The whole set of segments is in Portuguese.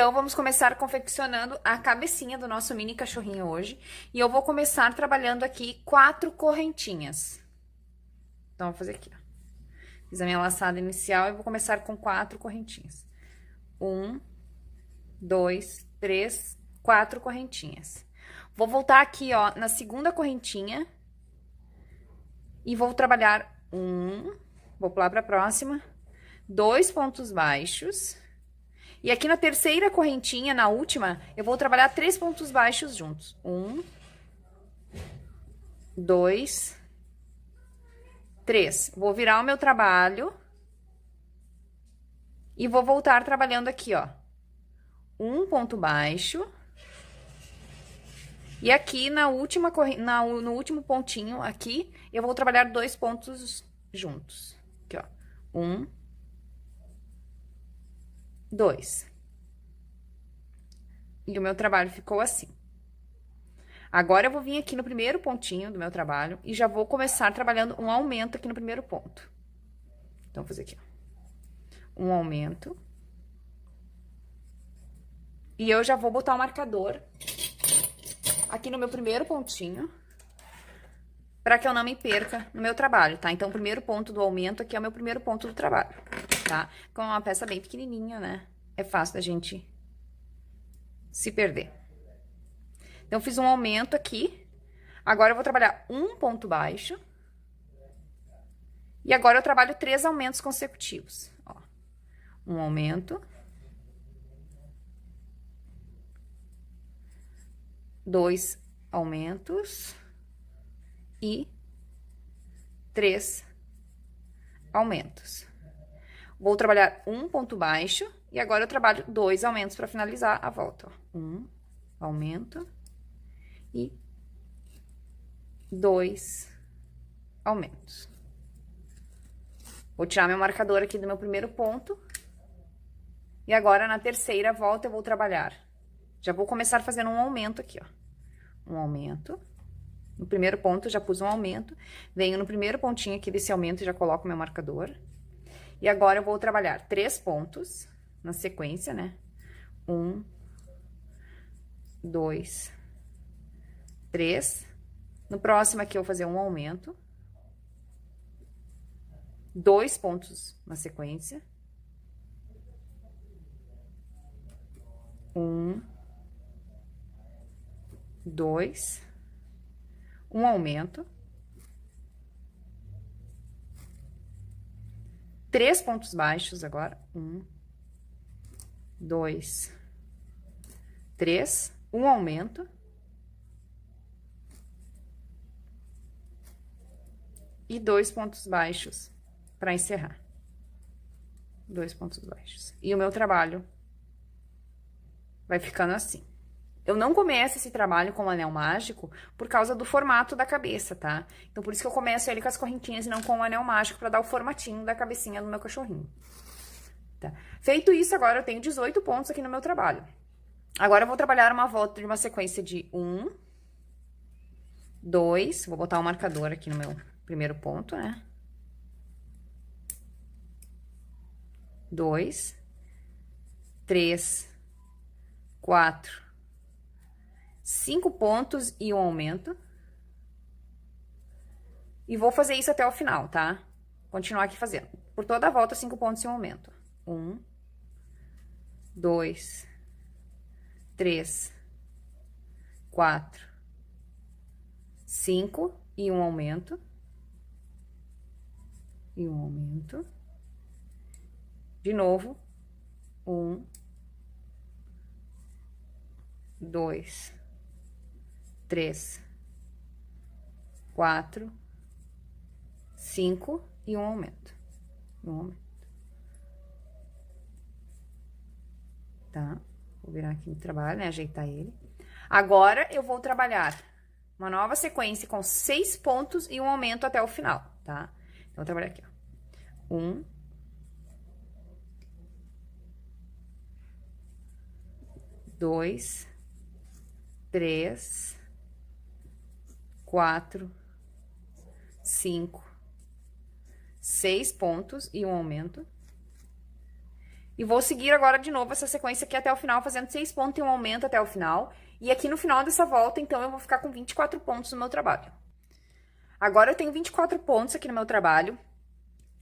Então, vamos começar confeccionando a cabecinha do nosso mini cachorrinho hoje. E eu vou começar trabalhando aqui 4 correntinhas. Então, vou fazer aqui, ó. Fiz a minha laçada inicial e vou começar com 4 correntinhas. 1, 2, 3, 4 correntinhas. Vou voltar aqui, ó, na segunda correntinha. E vou trabalhar vou pular pra próxima, 2 pontos baixos. E aqui na terceira correntinha, na última, eu vou trabalhar 3 pontos baixos juntos. 1, 2, 3. Vou virar o meu trabalho. E vou voltar trabalhando aqui, ó. 1 ponto baixo. E aqui na última no último pontinho aqui, eu vou trabalhar 2 pontos juntos. Aqui, ó. 1, 2. E o meu trabalho ficou assim. Agora, eu vou vir aqui no primeiro pontinho do meu trabalho e já vou começar trabalhando um aumento aqui no primeiro ponto. Então, vou fazer aqui, ó. Um aumento. E eu já vou botar o marcador aqui no meu primeiro pontinho, para que eu não me perca no meu trabalho, tá? Então, o primeiro ponto do aumento aqui é o meu primeiro ponto do trabalho, tá? Como é uma peça bem pequenininha, né? É fácil da gente se perder. Então, eu fiz um aumento aqui. Agora, eu vou trabalhar um ponto baixo. E agora, eu trabalho 3 aumentos consecutivos, ó. Um aumento. 2 aumentos. E 3 aumentos. Vou trabalhar um ponto baixo e agora eu trabalho 2 aumentos para finalizar a volta, ó. 1 aumento e 2 aumentos. Vou tirar meu marcador aqui do meu primeiro ponto. E agora, na terceira volta, eu vou trabalhar. Já vou começar fazendo um aumento aqui, ó. Um aumento. No primeiro ponto, já pus um aumento. Venho no primeiro pontinho aqui desse aumento e já coloco meu marcador. E agora, eu vou trabalhar 3 pontos na sequência, né? 1, 2, 3. No próximo aqui, eu vou fazer um aumento. 2 pontos na sequência. 1, 2, um aumento. 3 pontos baixos agora. 1, 2, 3. Um aumento. E 2 pontos baixos para encerrar. 2 pontos baixos. E o meu trabalho vai ficando assim. Eu não começo esse trabalho com o anel mágico por causa do formato da cabeça, tá? Então, por isso que eu começo ele com as correntinhas e não com o anel mágico, pra dar o formatinho da cabecinha do meu cachorrinho. Tá? Feito isso, agora eu tenho 18 pontos aqui no meu trabalho. Agora, eu vou trabalhar uma volta de uma sequência de 1, 2, vou botar um marcador aqui no meu primeiro ponto, né? 2, 3, 4, 5 pontos e um aumento. E vou fazer isso até o final, tá? Continuar aqui fazendo. Por toda a volta, 5 pontos e um aumento. 1, 2, 3, 4, 5 e um aumento. E um aumento. De novo. 1, 2, 3, 4, 5 e um aumento. Um aumento. Tá? Vou virar aqui no trabalho, né? Ajeitar ele. Agora, eu vou trabalhar uma nova sequência com 6 pontos e um aumento até o final, tá? Então, vou trabalhar aqui, ó. 1, 2, 3, 4, 5, 6 pontos e um aumento. E vou seguir agora de novo essa sequência aqui até o final, fazendo 6 pontos e um aumento até o final. E aqui no final dessa volta, então, eu vou ficar com 24 pontos no meu trabalho. Agora eu tenho 24 pontos aqui no meu trabalho.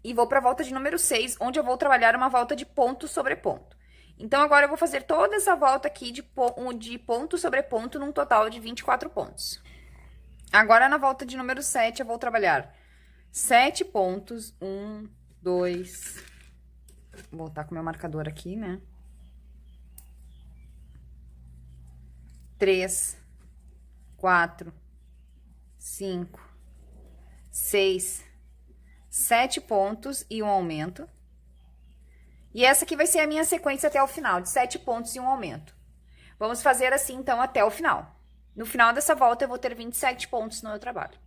E vou para a volta de número 6, onde eu vou trabalhar uma volta de ponto sobre ponto. Então, agora eu vou fazer toda essa volta aqui de ponto sobre ponto, num total de 24 pontos. Agora, na volta de número 7, eu vou trabalhar 7 pontos. 1, 2... Vou voltar com o meu marcador aqui, né? 3, 4, 5, 6, 7 pontos e um aumento. E essa aqui vai ser a minha sequência até o final, de 7 pontos e um aumento. Vamos fazer assim, então, até o final. No final dessa volta, eu vou ter 27 pontos no meu trabalho.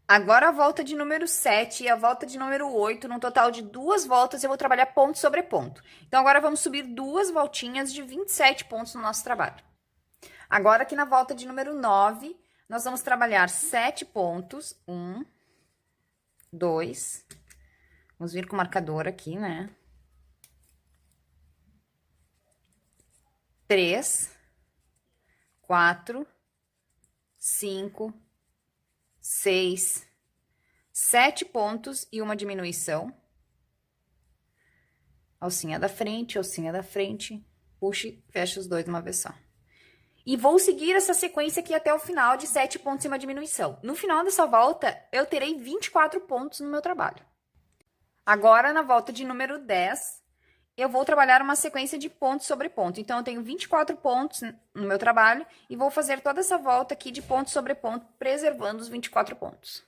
Agora, a volta de número 7 e a volta de número 8, num total de 2 voltas, eu vou trabalhar ponto sobre ponto. Então, agora vamos subir 2 voltinhas de 27 pontos no nosso trabalho. Agora, aqui na volta de número 9, nós vamos trabalhar 7 pontos. 1, 2, vamos vir com o marcador aqui, né? 3, 4, 5, 6, 7 pontos e uma diminuição. Alcinha da frente, puxe, fecha os dois de uma vez só. E vou seguir essa sequência aqui até o final de 7 pontos e uma diminuição. No final dessa volta, eu terei 24 pontos no meu trabalho. Agora, na volta de número 10, eu vou trabalhar uma sequência de ponto sobre ponto. Então, eu tenho 24 pontos no meu trabalho e vou fazer toda essa volta aqui de ponto sobre ponto, preservando os 24 pontos.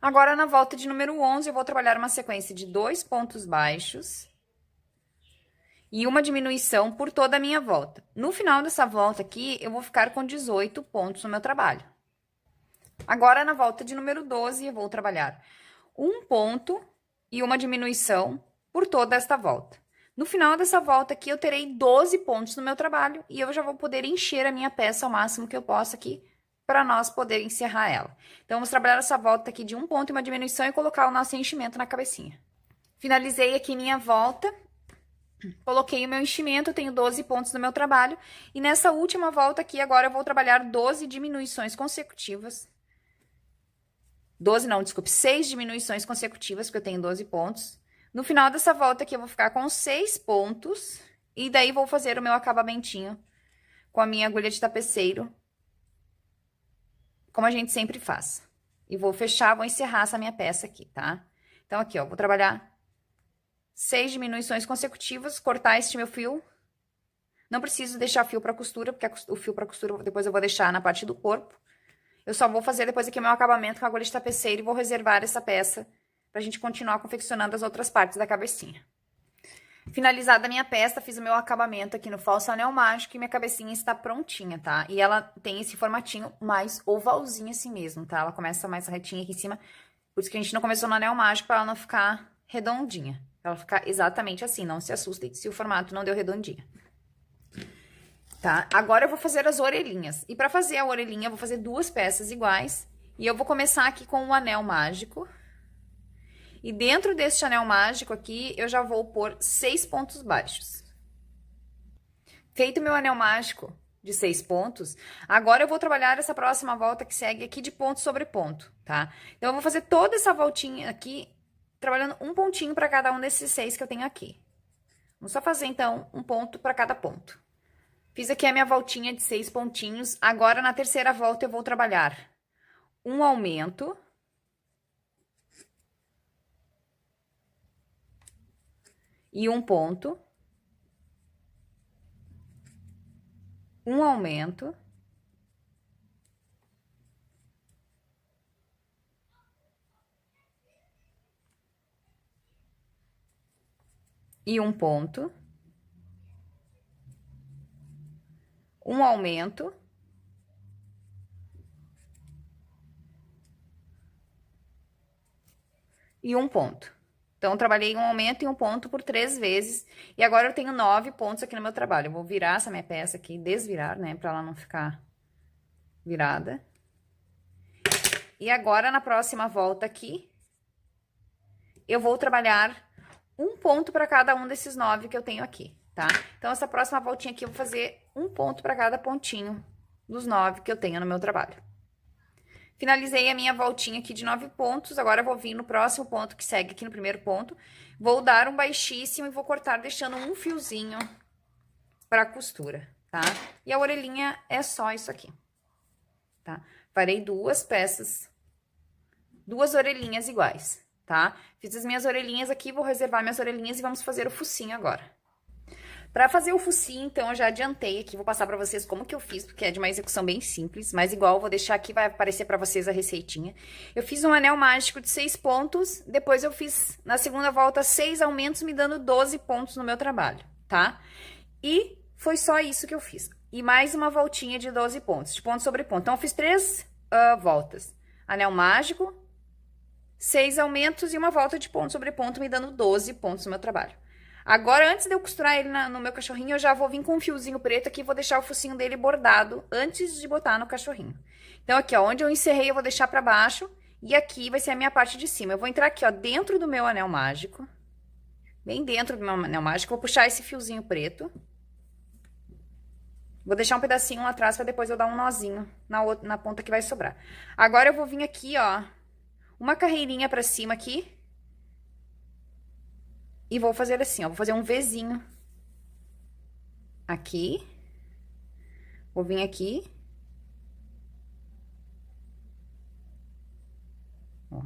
Agora, na volta de número 11, eu vou trabalhar uma sequência de 2 pontos baixos e uma diminuição por toda a minha volta. No final dessa volta aqui, eu vou ficar com 18 pontos no meu trabalho. Agora, na volta de número 12, eu vou trabalhar um ponto e uma diminuição por toda esta volta. No final dessa volta aqui, eu terei 12 pontos no meu trabalho e eu já vou poder encher a minha peça ao máximo que eu possa aqui, para nós poder encerrar ela. Então, vamos trabalhar essa volta aqui de um ponto e uma diminuição e colocar o nosso enchimento na cabecinha. Finalizei aqui minha volta, coloquei o meu enchimento, eu tenho 12 pontos no meu trabalho. E nessa última volta aqui, agora eu vou trabalhar 12 diminuições consecutivas. 12 não, desculpe, 6 diminuições consecutivas, porque eu tenho 12 pontos. No final dessa volta aqui, eu vou ficar com 6 pontos. E daí, vou fazer o meu acabamentinho com a minha agulha de tapeceiro, como a gente sempre faz. E vou fechar, vou encerrar essa minha peça aqui, tá? Então, aqui, ó, vou trabalhar 6 diminuições consecutivas, cortar este meu fio. Não preciso deixar fio pra costura, porque o fio pra costura depois eu vou deixar na parte do corpo. Eu só vou fazer depois aqui o meu acabamento com a agulha de tapeceiro e vou reservar essa peça pra gente continuar confeccionando as outras partes da cabecinha. Finalizada a minha peça, fiz o meu acabamento aqui no falso anel mágico e minha cabecinha está prontinha, tá? E ela tem esse formatinho mais ovalzinho assim mesmo, tá? Ela começa mais retinha aqui em cima, por isso que a gente não começou no anel mágico, pra ela não ficar redondinha. Pra ela ficar exatamente assim, não se assustem se o formato não deu redondinha. Tá? Agora eu vou fazer as orelhinhas. E pra fazer a orelhinha, eu vou fazer 2 peças iguais. E eu vou começar aqui com o anel mágico. E dentro deste anel mágico aqui, eu já vou pôr 6 pontos baixos. Feito meu anel mágico de 6 pontos, agora eu vou trabalhar essa próxima volta que segue aqui de ponto sobre ponto, tá? Então, eu vou fazer toda essa voltinha aqui, trabalhando um pontinho para cada um desses 6 que eu tenho aqui. Vamos só fazer, então, um ponto para cada ponto. Fiz aqui a minha voltinha de 6 pontinhos. Agora, na terceira volta, eu vou trabalhar um aumento. E um ponto, um aumento, e um ponto, um aumento, e um ponto. Então, trabalhei um aumento e um ponto por 3 vezes. E agora eu tenho 9 pontos aqui no meu trabalho. Eu vou virar essa minha peça aqui, desvirar, né? Pra ela não ficar virada. E agora, na próxima volta aqui, eu vou trabalhar um ponto para cada um desses 9 que eu tenho aqui, tá? Então, essa próxima voltinha aqui eu vou fazer um ponto para cada pontinho dos 9 que eu tenho no meu trabalho. Finalizei a minha voltinha aqui de 9 pontos, agora eu vou vir no próximo ponto que segue aqui no primeiro ponto, vou dar um baixíssimo e vou cortar deixando um fiozinho para costura, tá? E a orelhinha é só isso aqui, tá? Farei 2 peças, 2 orelhinhas iguais, tá? Fiz as minhas orelhinhas aqui, vou reservar minhas orelhinhas e vamos fazer o focinho agora. Pra fazer o focinho, então, eu já adiantei aqui, vou passar pra vocês como que eu fiz, porque é de uma execução bem simples, mas igual, eu vou deixar aqui, vai aparecer pra vocês a receitinha. Eu fiz um anel mágico de 6 pontos, depois eu fiz, na segunda volta, 6 aumentos, me dando 12 pontos no meu trabalho, tá? E foi só isso que eu fiz. E mais uma voltinha de 12 pontos, de ponto sobre ponto. Então, eu fiz 3 voltas. Anel mágico, 6 aumentos e uma volta de ponto sobre ponto, me dando 12 pontos no meu trabalho. Agora, antes de eu costurar ele no meu cachorrinho, eu já vou vir com um fiozinho preto aqui e vou deixar o focinho dele bordado antes de botar no cachorrinho. Então, aqui, ó, onde eu encerrei, eu vou deixar pra baixo e aqui vai ser a minha parte de cima. Eu vou entrar aqui, ó, dentro do meu anel mágico, bem dentro do meu anel mágico, vou puxar esse fiozinho preto. Vou deixar um pedacinho lá atrás pra depois eu dar um nozinho na ponta que vai sobrar. Agora, eu vou vir aqui, ó, uma carreirinha pra cima aqui. E vou fazer assim, ó, vou fazer um Vzinho aqui. Vou vir aqui. Ó.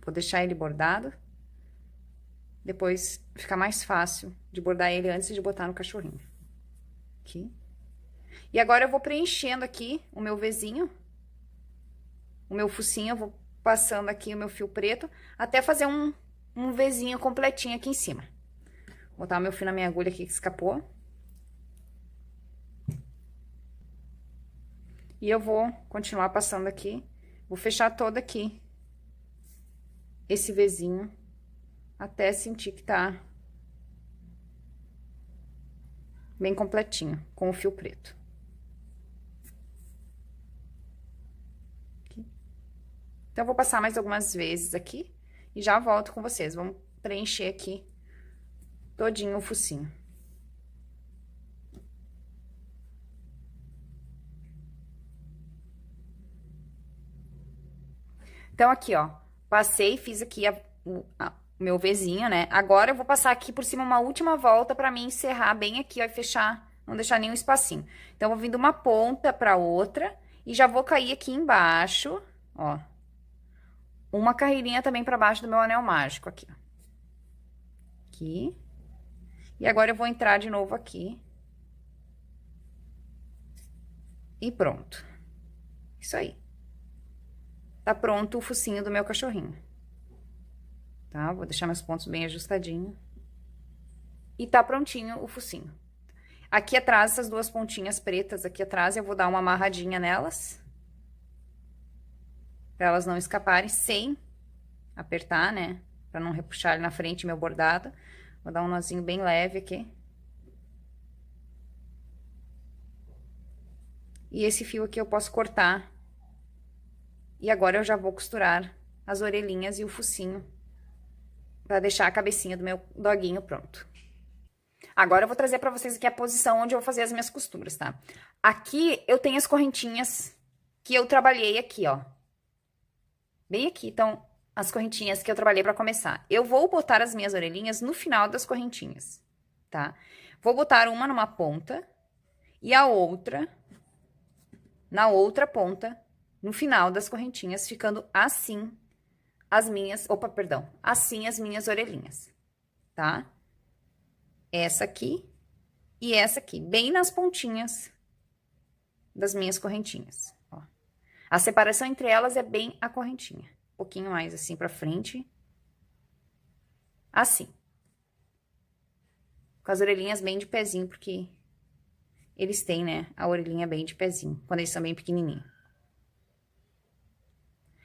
Vou deixar ele bordado. Depois fica mais fácil de bordar ele antes de botar no cachorrinho. Aqui. E agora eu vou preenchendo aqui o meu Vzinho. O meu focinho, eu vou passando aqui o meu fio preto, até fazer um Vzinho completinho aqui em cima. Vou botar o meu fio na minha agulha aqui que escapou. E eu vou continuar passando aqui, vou fechar todo aqui, esse Vzinho, até sentir que tá bem completinho, com o fio preto. Então, eu vou passar mais algumas vezes aqui e já volto com vocês. Vamos preencher aqui todinho o focinho. Então, aqui, ó, passei, fiz aqui o meu Vzinho, né? Agora, eu vou passar aqui por cima uma última volta pra mim encerrar bem aqui, ó, e fechar, não deixar nenhum espacinho. Então, eu vou vir de uma ponta pra outra e já vou cair aqui embaixo, ó. Uma carreirinha também pra baixo do meu anel mágico, aqui, ó. Aqui. E agora eu vou entrar de novo aqui. E pronto. Isso aí. Tá pronto o focinho do meu cachorrinho. Tá? Vou deixar meus pontos bem ajustadinhos. E tá prontinho o focinho. Aqui atrás, essas 2 pontinhas pretas aqui atrás, eu vou dar uma amarradinha nelas. Pra elas não escaparem sem apertar, né? Pra não repuxar ali na frente meu bordado. Vou dar um nozinho bem leve aqui. E esse fio aqui eu posso cortar. E agora eu já vou costurar as orelhinhas e o focinho. Pra deixar a cabecinha do meu doguinho pronto. Agora eu vou trazer pra vocês aqui a posição onde eu vou fazer as minhas costuras, tá? Aqui eu tenho as correntinhas que eu trabalhei aqui, ó. Bem aqui, então, as correntinhas que eu trabalhei pra começar. Eu vou botar as minhas orelhinhas no final das correntinhas, tá? Vou botar uma numa ponta e a outra na outra ponta, no final das correntinhas, ficando assim as minhas... Opa, perdão. Assim as minhas orelhinhas, tá? Essa aqui e essa aqui, bem nas pontinhas das minhas correntinhas, ó. A separação entre elas é bem a correntinha. Um pouquinho mais assim pra frente. Assim. Com as orelhinhas bem de pezinho, porque eles têm, né, a orelhinha bem de pezinho, quando eles são bem pequenininhos.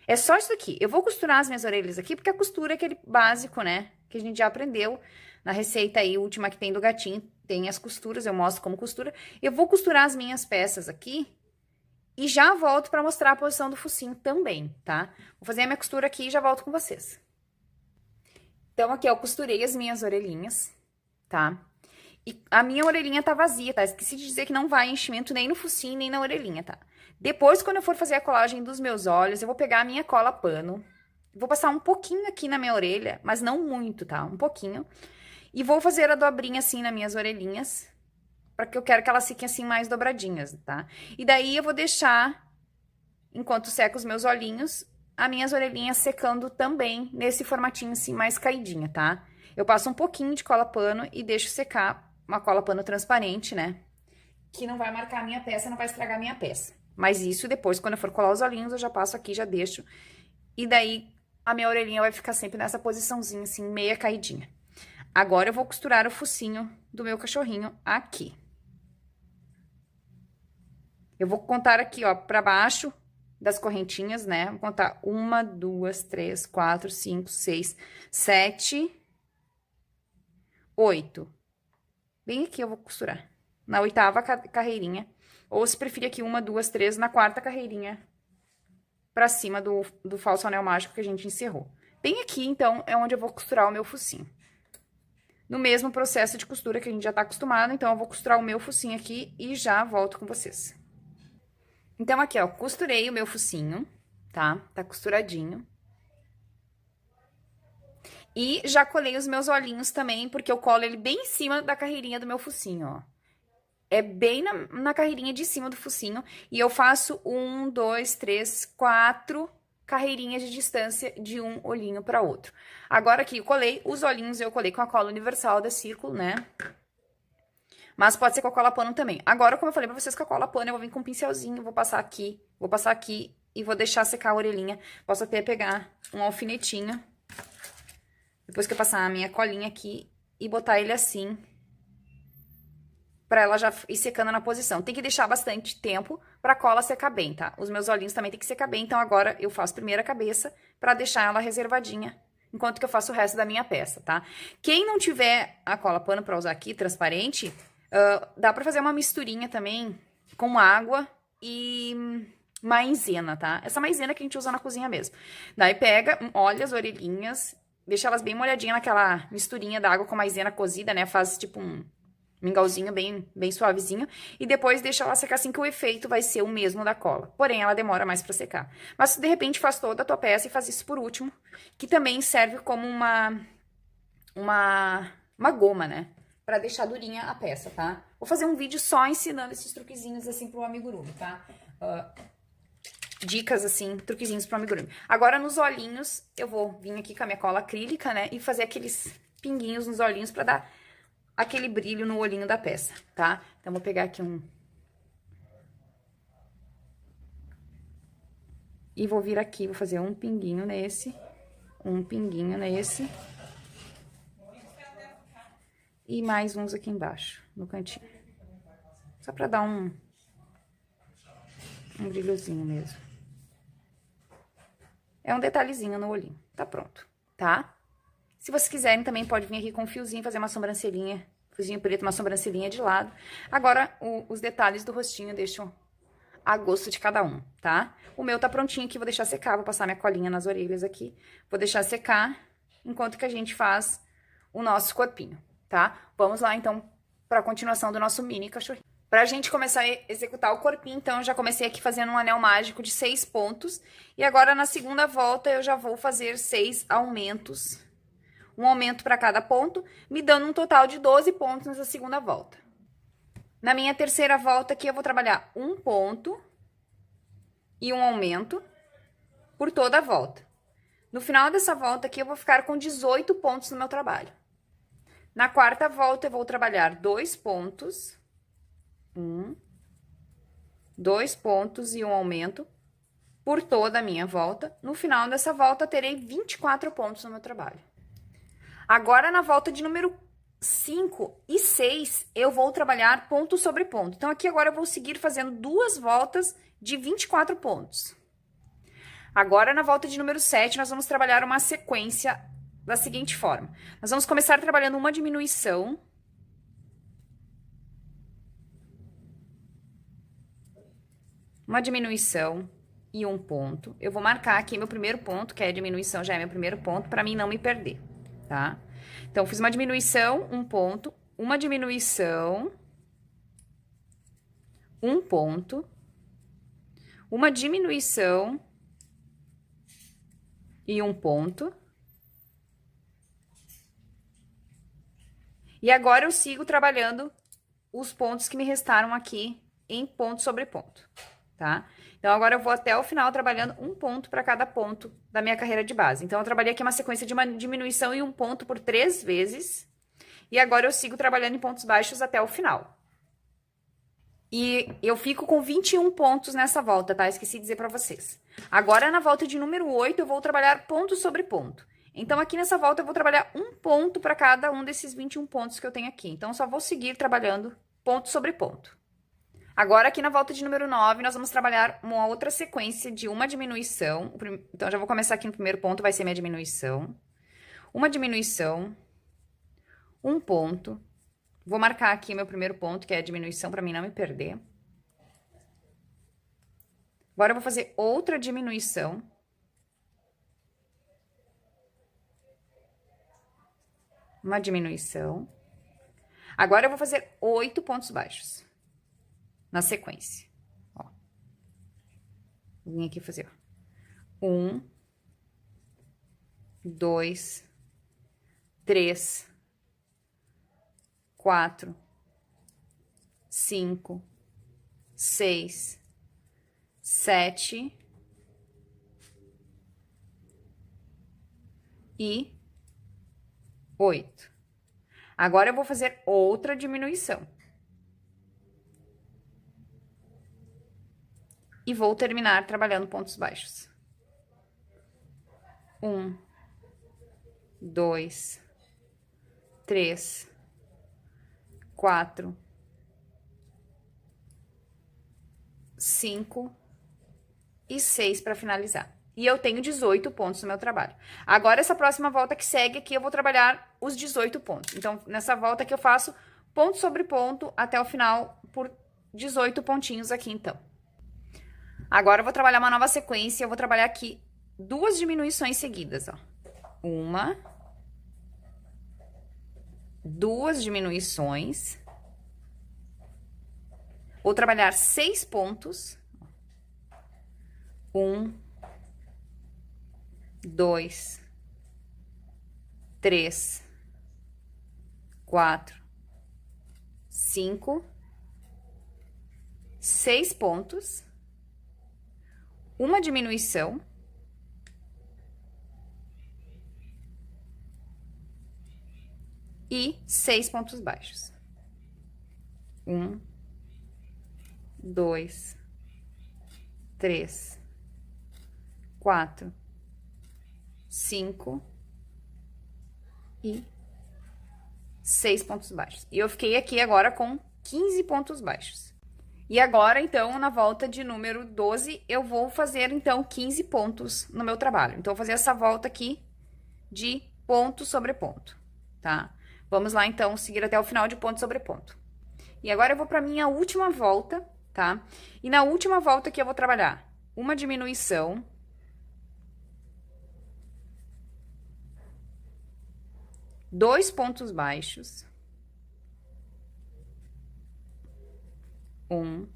É só isso aqui. Eu vou costurar as minhas orelhas aqui, porque a costura é aquele básico, né, que a gente já aprendeu na receita aí, última que tem do gatinho. Tem as costuras, eu mostro como costura. Eu vou costurar as minhas peças aqui E já volto pra mostrar a posição do focinho também, tá? Vou fazer a minha costura aqui e já volto com vocês. Então, aqui eu costurei as minhas orelhinhas, tá? E a minha orelhinha tá vazia, tá? Esqueci de dizer que não vai enchimento nem no focinho, nem na orelhinha, tá? Depois, quando eu for fazer a colagem dos meus olhos, eu vou pegar a minha cola pano. Vou passar um pouquinho aqui na minha orelha, mas não muito, tá? Um pouquinho. E vou fazer a dobrinha assim nas minhas orelhinhas, porque eu quero que elas fiquem assim mais dobradinhas, tá? E daí eu vou deixar, enquanto seco os meus olhinhos, as minhas orelhinhas secando também nesse formatinho assim mais caidinha, tá? Eu passo um pouquinho de cola pano e deixo secar, uma cola pano transparente, né? Que não vai marcar a minha peça, não vai estragar a minha peça. Mas isso depois, quando eu for colar os olhinhos, eu já passo aqui, já deixo. E daí, a minha orelhinha vai ficar sempre nessa posiçãozinha, assim, meia caidinha. Agora, eu vou costurar o focinho do meu cachorrinho aqui. Eu vou contar aqui, ó, pra baixo das correntinhas, né? Vou contar 1, 2, 3, 4, 5, 6, 7, 8. Bem aqui eu vou costurar. Na 8ª carreirinha. Ou se preferir aqui 1, 2, 3, na 4ª carreirinha. Pra cima do falso anel mágico que a gente encerrou. Bem aqui, então, é onde eu vou costurar o meu focinho. No mesmo processo de costura que a gente já tá acostumado, então eu vou costurar o meu focinho aqui e já volto com vocês. Então, aqui, ó, costurei o meu focinho, tá? Tá costuradinho. E já colei os meus olhinhos também, porque eu colo ele bem em cima da carreirinha do meu focinho, ó. É bem na carreirinha de cima do focinho. E eu faço 1, 2, 3, 4 carreirinhas de distância de um olhinho para outro. Agora aqui, eu colei os olhinhos, eu colei com a cola universal da Círculo, né? Mas pode ser com a cola pano também. Agora, como eu falei pra vocês, com a cola pano, eu vou vir com um pincelzinho, vou passar aqui e vou deixar secar a orelhinha. Posso até pegar um alfinetinho, depois que eu passar a minha colinha aqui, e botar ele assim, pra ela já ir secando na posição. Tem que deixar bastante tempo pra cola secar bem, tá? Os meus olhinhos também tem que secar bem, então agora eu faço primeiro a cabeça pra deixar ela reservadinha, enquanto que eu faço o resto da minha peça, tá? Quem não tiver a cola pano pra usar aqui, transparente, dá pra fazer uma misturinha também com água e maizena, tá? Essa maizena que a gente usa na cozinha mesmo. Daí pega, olha as orelhinhas, deixa elas bem molhadinhas naquela misturinha da água com maizena cozida, né? Faz tipo um mingauzinho bem suavezinho. E depois deixa ela secar assim que o efeito vai ser o mesmo da cola. Porém, ela demora mais pra secar. Mas, de repente, faz toda a tua peça e faz isso por último. Que também serve como uma goma, né? Pra deixar durinha a peça, tá? Vou fazer um vídeo só ensinando esses truquezinhos assim pro amigurumi, tá? Dicas assim, truquezinhos pro amigurumi. Agora, nos olhinhos, eu vou vir aqui com a minha cola acrílica, né? E fazer aqueles pinguinhos nos olhinhos pra dar aquele brilho no olhinho da peça, tá? Então, vou pegar aqui e vou vir aqui, vou fazer um pinguinho nesse, e mais uns aqui embaixo, no cantinho. Só pra dar um brilhozinho mesmo. É um detalhezinho no olhinho. Tá pronto, tá? Se vocês quiserem, também pode vir aqui com um fiozinho, fazer uma sobrancelhinha, fiozinho preto, uma sobrancelhinha de lado. Agora, os detalhes do rostinho eu deixo a gosto de cada um, tá? O meu tá prontinho aqui, vou deixar secar, vou passar minha colinha nas orelhas aqui. Vou deixar secar, enquanto que a gente faz o nosso corpinho, tá? Vamos lá, então, pra continuação do nosso mini cachorrinho. Pra gente começar a executar o corpinho, então, eu já comecei aqui fazendo um anel mágico de 6 pontos. E agora, na segunda volta, eu já vou fazer 6 aumentos. Um aumento para cada ponto, me dando um total de 12 pontos nessa segunda volta. Na minha terceira volta aqui, eu vou trabalhar um ponto e um aumento por toda a volta. No final dessa volta aqui, eu vou ficar com 18 pontos no meu trabalho. Na quarta volta, eu vou trabalhar 2 pontos, 2 pontos e um aumento por toda a minha volta. No final dessa volta, terei 24 pontos no meu trabalho. Agora, na volta de número 5 e 6, eu vou trabalhar ponto sobre ponto. Então, aqui agora eu vou seguir fazendo 2 voltas de 24 pontos. Agora, na volta de número 7, nós vamos trabalhar uma sequência da seguinte forma. Nós vamos começar trabalhando uma diminuição. uma diminuição e um ponto. Eu vou marcar aqui meu primeiro ponto, que é a diminuição, já é meu primeiro ponto, para mim não me perder, tá? Então, fiz uma diminuição, um ponto, uma diminuição, um ponto, uma diminuição e um ponto. E agora eu sigo trabalhando os pontos que me restaram aqui em ponto sobre ponto, tá? Então, agora eu vou até o final trabalhando um ponto para cada ponto da minha carreira de base. Então, eu trabalhei aqui uma sequência de uma diminuição e um ponto por 3 vezes. E agora eu sigo trabalhando em pontos baixos até o final. E eu fico com 21 pontos nessa volta, tá? Esqueci de dizer para vocês. Agora, na volta de número 8, eu vou trabalhar ponto sobre ponto. Então, aqui nessa volta, eu vou trabalhar um ponto para cada um desses 21 pontos que eu tenho aqui. Então, eu só vou seguir trabalhando ponto sobre ponto. Agora, aqui na volta de número 9, nós vamos trabalhar uma outra sequência de uma diminuição. Então, já vou começar aqui no primeiro ponto, vai ser minha diminuição. Uma diminuição, um ponto. Vou marcar aqui meu primeiro ponto, que é a diminuição, para mim não me perder. Agora, eu vou fazer outra diminuição. Uma diminuição. Agora, eu vou fazer 8 pontos baixos. Na sequência, ó. Vim aqui fazer, ó. 1, 2, 3, 4, 5, 6, 7 e 8. Agora, eu vou fazer outra diminuição. E vou terminar trabalhando pontos baixos. 1, 2, 3, 4, 5 e 6 para finalizar. E eu tenho 18 pontos no meu trabalho. Agora, essa próxima volta que segue aqui, eu vou trabalhar os 18 pontos. Então, nessa volta aqui, eu faço ponto sobre ponto até o final por 18 pontinhos aqui, então. Agora, eu vou trabalhar uma nova sequência, eu vou trabalhar aqui 2 diminuições seguidas, ó. 1, 2 diminuições. Vou trabalhar 6 pontos. 1, 2, 3, 4, 5, 6 pontos. Uma diminuição. E 6 pontos baixos. 1, 2, 3, 4, 5 e 6 pontos baixos. E eu fiquei aqui agora com 15 pontos baixos. E agora, então, na volta de número 12, eu vou fazer, então, 15 pontos no meu trabalho. Então, eu vou fazer essa volta aqui de ponto sobre ponto, tá? Vamos lá, então, seguir até o final de ponto sobre ponto. E agora, eu vou pra minha última volta, tá? E na última volta aqui, eu vou trabalhar uma diminuição. Dois pontos baixos. 1,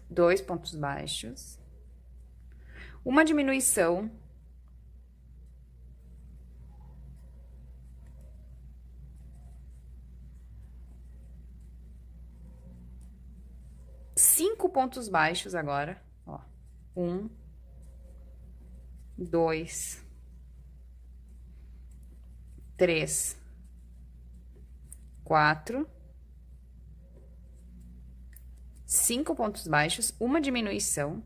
2 pontos baixos, uma diminuição, cinco pontos baixos agora, ó. 1, 2, 3, 4, 5 pontos baixos, uma diminuição.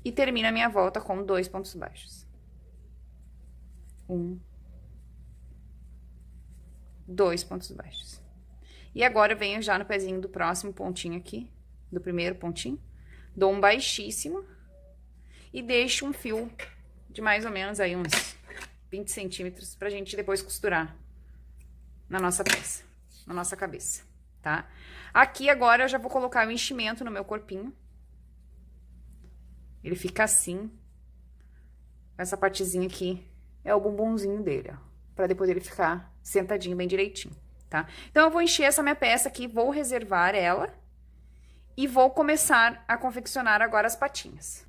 E termino a minha volta com 2 pontos baixos. 1, 2 pontos baixos. E agora eu venho já no pezinho do próximo pontinho aqui, do primeiro pontinho, dou um baixíssimo e deixo um fio de mais ou menos aí uns 20 centímetros pra gente depois costurar na nossa peça, na nossa cabeça, tá? Aqui agora eu já vou colocar o enchimento no meu corpinho. Ele fica assim. Essa partezinha aqui é o bumbumzinho dele, ó. Pra depois ele ficar sentadinho bem direitinho, tá? Então, eu vou encher essa minha peça aqui, vou reservar ela. E vou começar a confeccionar agora as patinhas.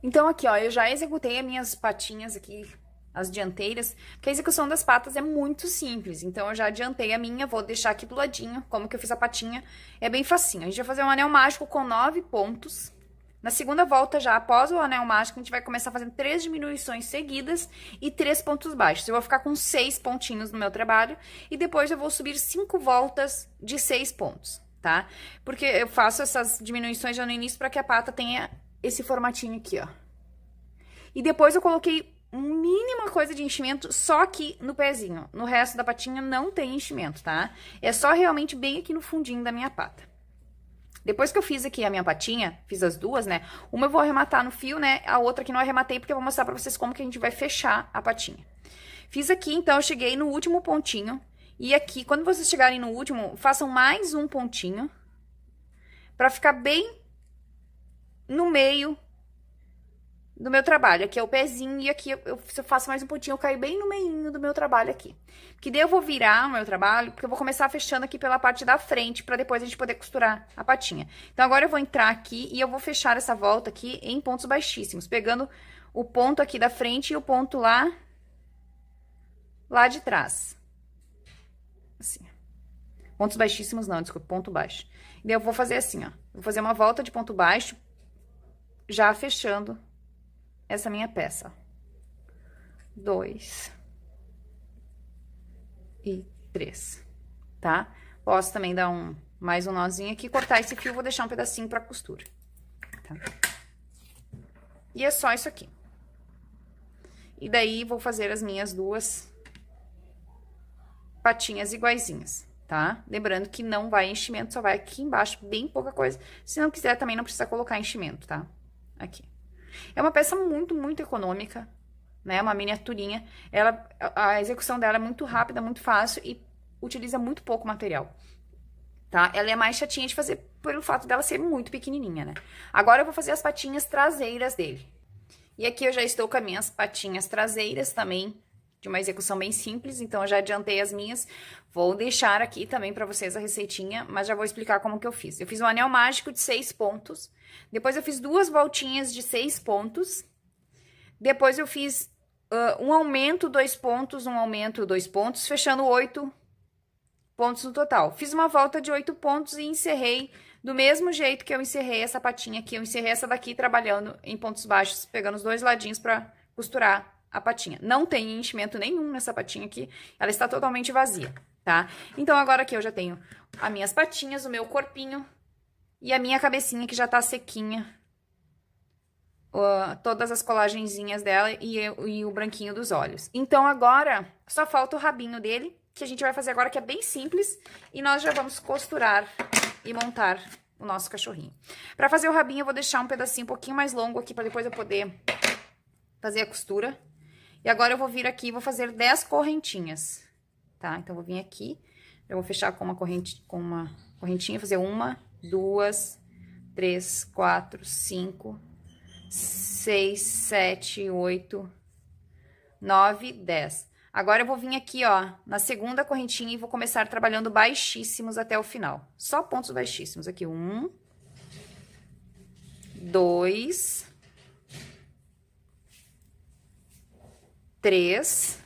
Então, aqui, ó, eu já executei as minhas patinhas aqui, as dianteiras, porque a execução das patas é muito simples. Então, eu já adiantei a minha, vou deixar aqui do ladinho, como que eu fiz a patinha, é bem facinho. A gente vai fazer um anel mágico com 9 pontos. Na segunda volta, já após o anel mágico, a gente vai começar fazendo 3 diminuições seguidas e 3 pontos baixos. Eu vou ficar com 6 pontinhos no meu trabalho e depois eu vou subir 5 voltas de 6 pontos, tá? Porque eu faço essas diminuições já no início para que a pata tenha esse formatinho aqui, ó. E depois eu coloquei mínima coisa de enchimento só aqui no pezinho. No resto da patinha não tem enchimento, tá? É só realmente bem aqui no fundinho da minha pata. Depois que eu fiz aqui a minha patinha, fiz as duas, né? Uma eu vou arrematar no fio, né? A outra aqui não arrematei porque eu vou mostrar pra vocês como que a gente vai fechar a patinha. Fiz aqui, então, eu cheguei no último pontinho. E aqui, quando vocês chegarem no último, façam mais um pontinho. Pra ficar bem no meio do meu trabalho. Aqui é o pezinho e aqui eu faço mais um pontinho, eu caio bem no meinho do meu trabalho aqui. Que daí eu vou virar o meu trabalho, porque eu vou começar fechando aqui pela parte da frente, pra depois a gente poder costurar a patinha. Então, agora eu vou entrar aqui e eu vou fechar essa volta aqui em pontos baixíssimos, pegando o ponto aqui da frente e o ponto lá de trás. Assim. Pontos baixíssimos não, desculpa, ponto baixo. E daí eu vou fazer assim, ó. Vou fazer uma volta de ponto baixo, já fechando essa minha peça. 2 e 3, tá? Posso também dar mais um nozinho aqui, cortar esse fio, vou deixar um pedacinho pra costura, tá? E é só isso aqui. E daí, vou fazer as minhas duas patinhas iguaizinhas, tá? Lembrando que não vai enchimento, só vai aqui embaixo, bem pouca coisa. Se não quiser, também não precisa colocar enchimento, tá? Aqui. É uma peça muito, muito econômica, né? Uma miniaturinha. A execução dela é muito rápida, muito fácil e utiliza muito pouco material, tá? Ela é mais chatinha de fazer pelo fato dela ser muito pequenininha, né? Agora eu vou fazer as patinhas traseiras dele. E aqui eu já estou com as minhas patinhas traseiras também, de uma execução bem simples, então eu já adiantei as minhas. Vou deixar aqui também pra vocês a receitinha, mas já vou explicar como que eu fiz. Eu fiz um anel mágico de 6 pontos, depois eu fiz 2 voltinhas de 6 pontos, depois eu fiz um aumento, 2 pontos, um aumento, 2 pontos, fechando 8 pontos no total. Fiz uma volta de 8 pontos e encerrei do mesmo jeito que eu encerrei essa patinha aqui. Eu encerrei essa daqui trabalhando em pontos baixos, pegando os dois ladinhos pra costurar a patinha. Não tem enchimento nenhum nessa patinha aqui, ela está totalmente vazia, tá? Então, agora aqui eu já tenho as minhas patinhas, o meu corpinho e a minha cabecinha que já tá sequinha. Todas as colagenzinhas dela e o branquinho dos olhos. Então, agora, só falta o rabinho dele, que a gente vai fazer agora, que é bem simples, e nós já vamos costurar e montar o nosso cachorrinho. Pra fazer o rabinho, eu vou deixar um pedacinho um pouquinho mais longo aqui, pra depois eu poder fazer a costura. E agora eu vou vir aqui e vou fazer 10 correntinhas, tá? Então, eu vou vir aqui, eu vou fechar com uma correntinha, fazer 1, 2, 3, 4, 5, 6, 7, 8, 9, 10. Agora, eu vou vir aqui, ó, na segunda correntinha e vou começar trabalhando baixíssimos até o final. Só pontos baixíssimos aqui. 1, 2, 3.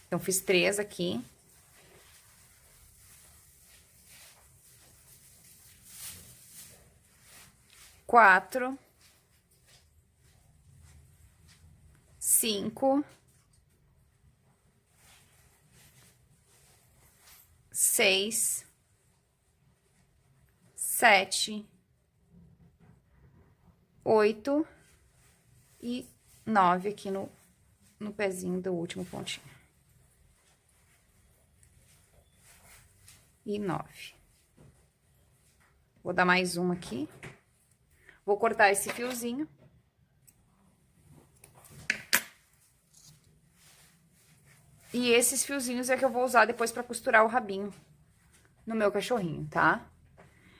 Então, fiz 3 aqui. 4, 5, 6, 7, 8 e 9 aqui no pezinho do último pontinho. E 9. Vou dar mais uma aqui. Vou cortar esse fiozinho. E esses fiozinhos é que eu vou usar depois pra costurar o rabinho no meu cachorrinho, tá?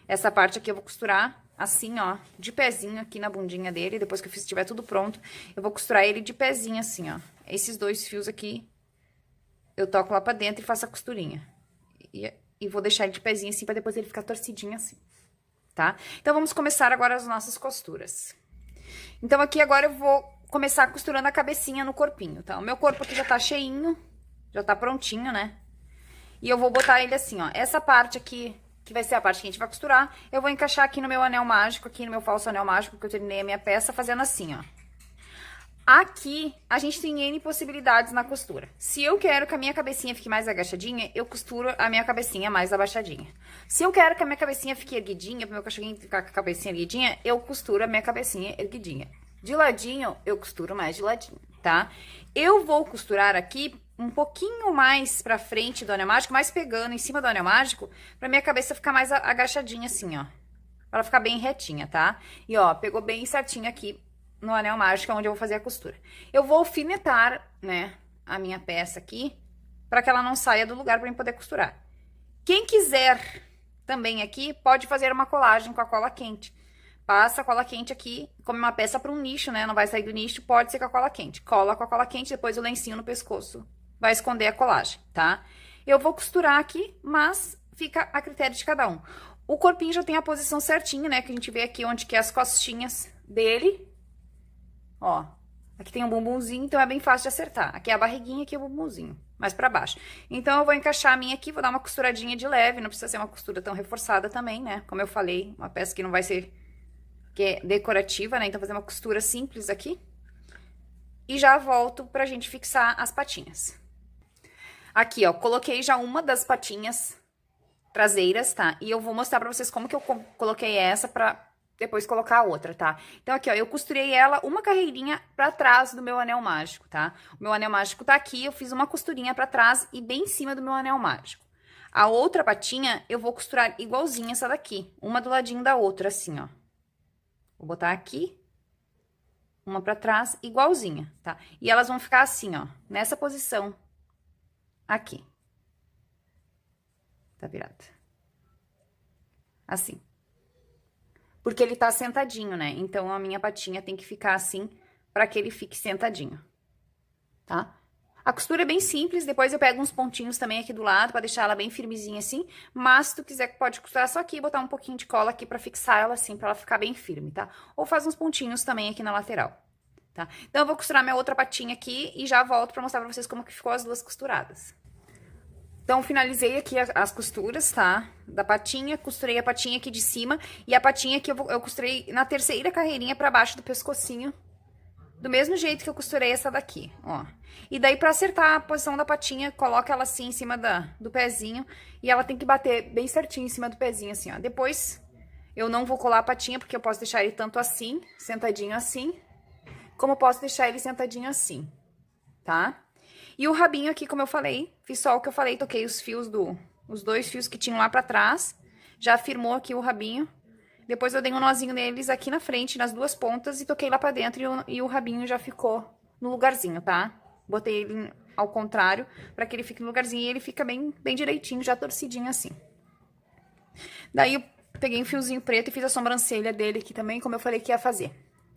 Essa parte aqui eu vou costurar assim, ó, de pezinho aqui na bundinha dele. Depois que eu estiver tudo pronto, eu vou costurar ele de pezinho assim, ó. Esses 2 fios aqui, eu toco lá pra dentro e faço a costurinha. E vou deixar ele de pezinho assim, pra depois ele ficar torcidinho assim, tá? Então, vamos começar agora as nossas costuras. Então, aqui agora eu vou começar costurando a cabecinha no corpinho, tá? O meu corpo aqui já tá cheinho, já tá prontinho, né? E eu vou botar ele assim, ó. Essa parte aqui, que vai ser a parte que a gente vai costurar, eu vou encaixar aqui no meu anel mágico, aqui no meu falso anel mágico, que eu terminei a minha peça, fazendo assim, ó. Aqui, a gente tem N possibilidades na costura. Se eu quero que a minha cabecinha fique mais agachadinha, eu costuro a minha cabecinha mais abaixadinha. Se eu quero que a minha cabecinha fique erguidinha, pro meu cachorrinho ficar com a cabecinha erguidinha, eu costuro a minha cabecinha erguidinha. De ladinho, eu costuro mais de ladinho, tá? Eu vou costurar aqui um pouquinho mais pra frente do anel mágico, mais pegando em cima do anel mágico, pra minha cabeça ficar mais agachadinha assim, ó. Pra ela ficar bem retinha, tá? E, ó, pegou bem certinho aqui no anel mágico, onde eu vou fazer a costura. Eu vou alfinetar, né, a minha peça aqui, pra que ela não saia do lugar pra eu poder costurar. Quem quiser também aqui, pode fazer uma colagem com a cola quente. Passa a cola quente aqui, como uma peça para um nicho, né? Não vai sair do nicho, pode ser com a cola quente. Cola com a cola quente, depois o lencinho no pescoço vai esconder a colagem, tá? Eu vou costurar aqui, mas fica a critério de cada um. O corpinho já tem a posição certinha, né? Que a gente vê aqui onde que é as costinhas dele. Ó, aqui tem um bumbumzinho, então é bem fácil de acertar. Aqui é a barriguinha, aqui é o bumbumzinho, mais pra baixo. Então, eu vou encaixar a minha aqui, vou dar uma costuradinha de leve, não precisa ser uma costura tão reforçada também, né? Como eu falei, uma peça que não vai ser... que é decorativa, né? Então, fazer uma costura simples aqui. E já volto pra gente fixar as patinhas. Aqui, ó, coloquei já uma das patinhas traseiras, tá? E eu vou mostrar pra vocês como que eu coloquei essa pra depois colocar a outra, tá? Então, aqui, ó, eu costurei ela uma carreirinha pra trás do meu anel mágico, tá? O meu anel mágico tá aqui, eu fiz uma costurinha pra trás e bem em cima do meu anel mágico. A outra patinha, eu vou costurar igualzinha essa daqui, uma do ladinho da outra, assim, ó. Vou botar aqui, uma pra trás, igualzinha, tá? E elas vão ficar assim, ó, nessa posição aqui. Tá virado. Assim. Porque ele tá sentadinho, né? Então, a minha patinha tem que ficar assim, pra que ele fique sentadinho, tá? A costura é bem simples, depois eu pego uns pontinhos também aqui do lado, pra deixar ela bem firmezinha assim, mas se tu quiser, pode costurar só aqui e botar um pouquinho de cola aqui pra fixar ela assim, pra ela ficar bem firme, tá? Ou faz uns pontinhos também aqui na lateral, tá? Então, eu vou costurar minha outra patinha aqui e já volto pra mostrar pra vocês como que ficou as duas costuradas. Então, finalizei aqui as costuras, tá? Da patinha, costurei a patinha aqui de cima e a patinha aqui eu costurei na terceira carreirinha pra baixo do pescocinho, do mesmo jeito que eu costurei essa daqui, ó. E daí, pra acertar a posição da patinha, coloca ela assim em cima do pezinho e ela tem que bater bem certinho em cima do pezinho, assim, ó. Depois, eu não vou colar a patinha, porque eu posso deixar ele tanto assim, sentadinho assim, como eu posso deixar ele sentadinho assim, tá? E o rabinho aqui, como eu falei, fiz só o que eu falei, toquei os fios os 2 fios que tinham lá pra trás, já firmou aqui o rabinho. Depois eu dei um nozinho neles aqui na frente, nas duas pontas, e toquei lá pra dentro e o rabinho já ficou no lugarzinho, tá? Botei ele ao contrário, pra que ele fique no lugarzinho e ele fica bem direitinho, já torcidinho assim. Daí eu peguei um fiozinho preto e fiz a sobrancelha dele aqui também, como eu falei que ia fazer,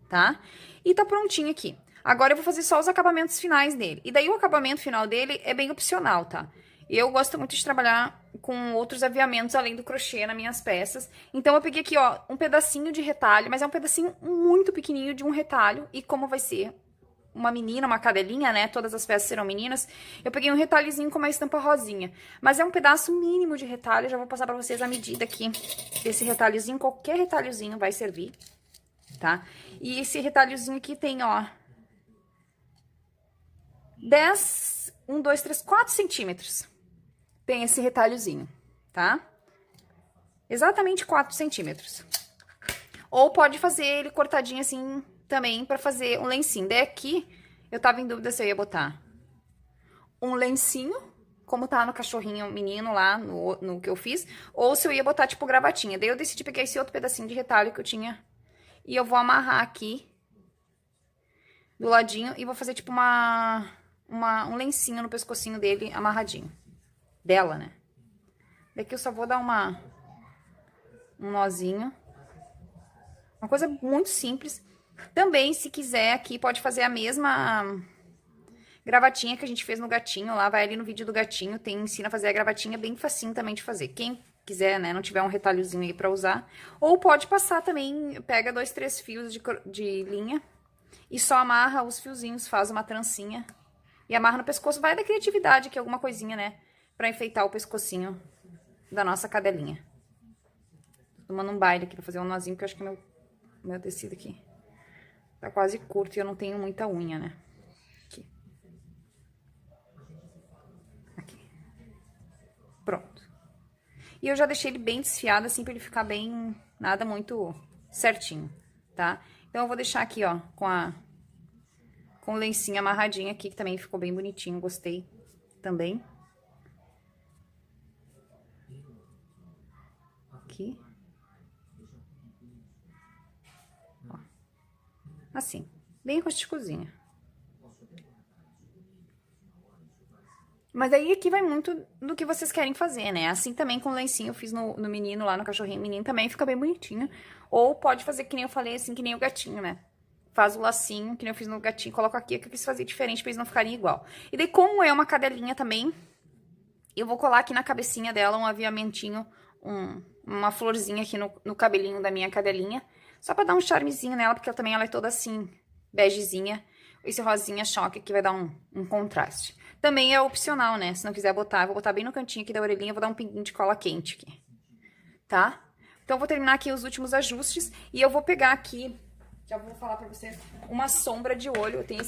tá? E tá prontinho aqui. Agora eu vou fazer só os acabamentos finais dele. E daí o acabamento final dele é bem opcional, tá? Eu gosto muito de trabalhar com outros aviamentos além do crochê nas minhas peças. Então, eu peguei aqui, ó, um pedacinho de retalho, mas é um pedacinho muito pequenininho de um retalho. E como vai ser uma menina, uma cadelinha, né? Todas as peças serão meninas. Eu peguei um retalhozinho com uma estampa rosinha. Mas é um pedaço mínimo de retalho. Eu já vou passar pra vocês a medida aqui desse retalhozinho. Qualquer retalhozinho vai servir, tá? E esse retalhozinho aqui tem, ó, 10, 1, 2, 3, 4 centímetros. Tem esse retalhozinho, tá? Exatamente 4 centímetros. Ou pode fazer ele cortadinho assim também pra fazer um lencinho. Daí aqui, eu tava em dúvida se eu ia botar um lencinho, como tá no cachorrinho menino lá, no que eu fiz, ou se eu ia botar tipo gravatinha. Daí eu decidi pegar esse outro pedacinho de retalho que eu tinha e eu vou amarrar aqui do ladinho e vou fazer tipo um lencinho no pescocinho dele amarradinho. Dela, né? Daqui eu só vou dar um nozinho. Uma coisa muito simples. Também, se quiser, aqui pode fazer a mesma gravatinha que a gente fez no gatinho lá. Vai ali no vídeo do gatinho, ensina a fazer a gravatinha, bem facinho também de fazer. Quem quiser, né, não tiver um retalhozinho aí pra usar. Ou pode passar também, pega 2, 3 fios de linha e só amarra os fiozinhos, faz uma trancinha e amarra no pescoço. Vai da criatividade aqui, alguma coisinha, né, pra enfeitar o pescocinho da nossa cadelinha. Tô tomando um baile aqui pra fazer um nozinho, porque eu acho que meu tecido aqui tá quase curto e eu não tenho muita unha, né. Aqui. Pronto. E eu já deixei ele bem desfiado, assim, pra ele ficar bem, nada muito certinho, tá? Então, eu vou deixar aqui, ó, com o lencinho amarradinho aqui, que também ficou bem bonitinho, gostei também. Aqui. Ó. Assim, bem rústicozinho. Mas aí aqui vai muito do que vocês querem fazer, né? Assim também com o lencinho eu fiz no menino lá, no cachorrinho. O menino também fica bem bonitinho. Ou pode fazer que nem eu falei, assim, que nem o gatinho, né? Faz o lacinho, que nem eu fiz no gatinho, coloco aqui, que eu quis fazer diferente pra eles não ficarem igual. E daí, como é uma cadelinha também, eu vou colar aqui na cabecinha dela um aviamentinho, uma florzinha aqui no cabelinho da minha cadelinha. Só pra dar um charmezinho nela, porque ela é toda assim, begezinha. Esse rosinha choque aqui vai dar um contraste. Também é opcional, né? Se não quiser botar, eu vou botar bem no cantinho aqui da orelhinha, vou dar um pinguinho de cola quente aqui, tá? Então, eu vou terminar aqui os últimos ajustes e eu vou pegar aqui, já vou falar pra vocês, uma sombra de olho. Eu tenho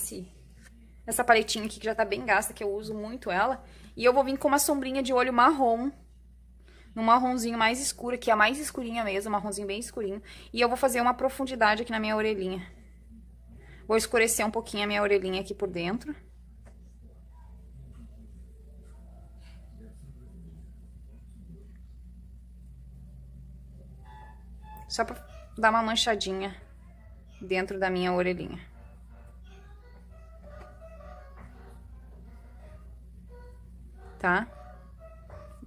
essa paletinha aqui que já tá bem gasta, que eu uso muito ela. E eu vou vir com uma sombrinha de olho marrom, num marronzinho mais escuro, que é a mais escurinha mesmo, um marronzinho bem escurinho. E eu vou fazer uma profundidade aqui na minha orelhinha. Vou escurecer um pouquinho a minha orelhinha aqui por dentro. Só pra dar uma manchadinha dentro da minha orelhinha. Tá?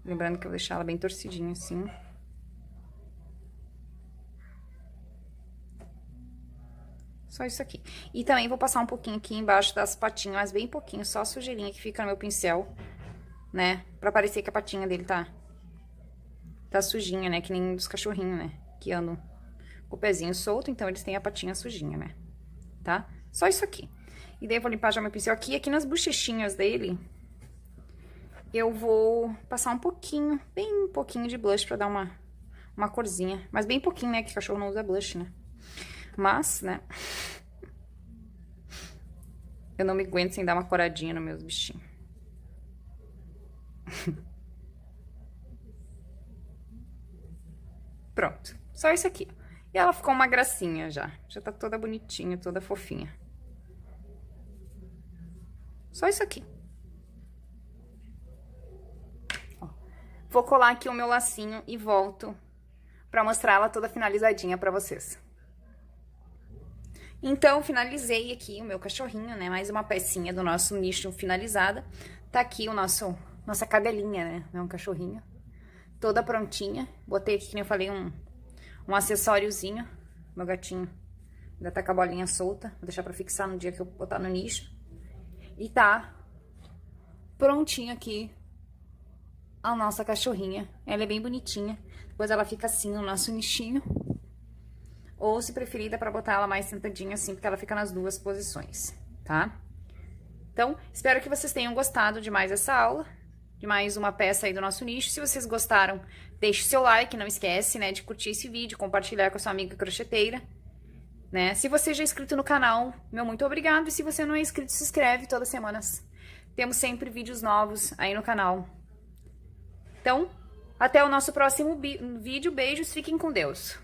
Lembrando que eu vou deixar ela bem torcidinha assim. Só isso aqui. E também vou passar um pouquinho aqui embaixo das patinhas, mas bem pouquinho, só a sujeirinha que fica no meu pincel, né? Pra parecer que a patinha dele tá sujinha, né? Que nem dos cachorrinhos, né? Que andam com o pezinho solto, então eles têm a patinha sujinha, né? Tá? Só isso aqui. E daí eu vou limpar já meu pincel aqui. Aqui nas bochechinhas dele, eu vou passar um pouquinho, bem pouquinho de blush pra dar uma corzinha. Mas bem pouquinho, né? Que cachorro não usa blush, né? Mas, né? Eu não me aguento sem dar uma coradinha nos meus bichinhos. Pronto. Só isso aqui. E ela ficou uma gracinha já. Já tá toda bonitinha, toda fofinha. Só isso aqui. Ó. Vou colar aqui o meu lacinho e volto pra mostrar ela toda finalizadinha pra vocês. Então, finalizei aqui o meu cachorrinho, né? Mais uma pecinha do nosso nicho finalizada. Tá aqui nossa cadelinha, né? É um cachorrinho. Toda prontinha. Botei aqui, como eu falei, um acessóriozinho. Meu gatinho ainda tá com a bolinha solta. Vou deixar pra fixar no dia que eu botar no nicho. E tá prontinho aqui a nossa cachorrinha. Ela é bem bonitinha. Depois ela fica assim no nosso nichinho. Ou, se preferir, dá pra botar ela mais sentadinha assim, porque ela fica nas duas posições, tá? Então, espero que vocês tenham gostado de mais essa aula, de mais uma peça aí do nosso nicho. Se vocês gostaram, deixe seu like, não esquece, né, de curtir esse vídeo, compartilhar com a sua amiga crocheteira, né? Se você já é inscrito no canal, meu muito obrigado. E se você não é inscrito, se inscreve todas as semanas. Temos sempre vídeos novos aí no canal. Então, até o nosso próximo vídeo. Beijos, fiquem com Deus.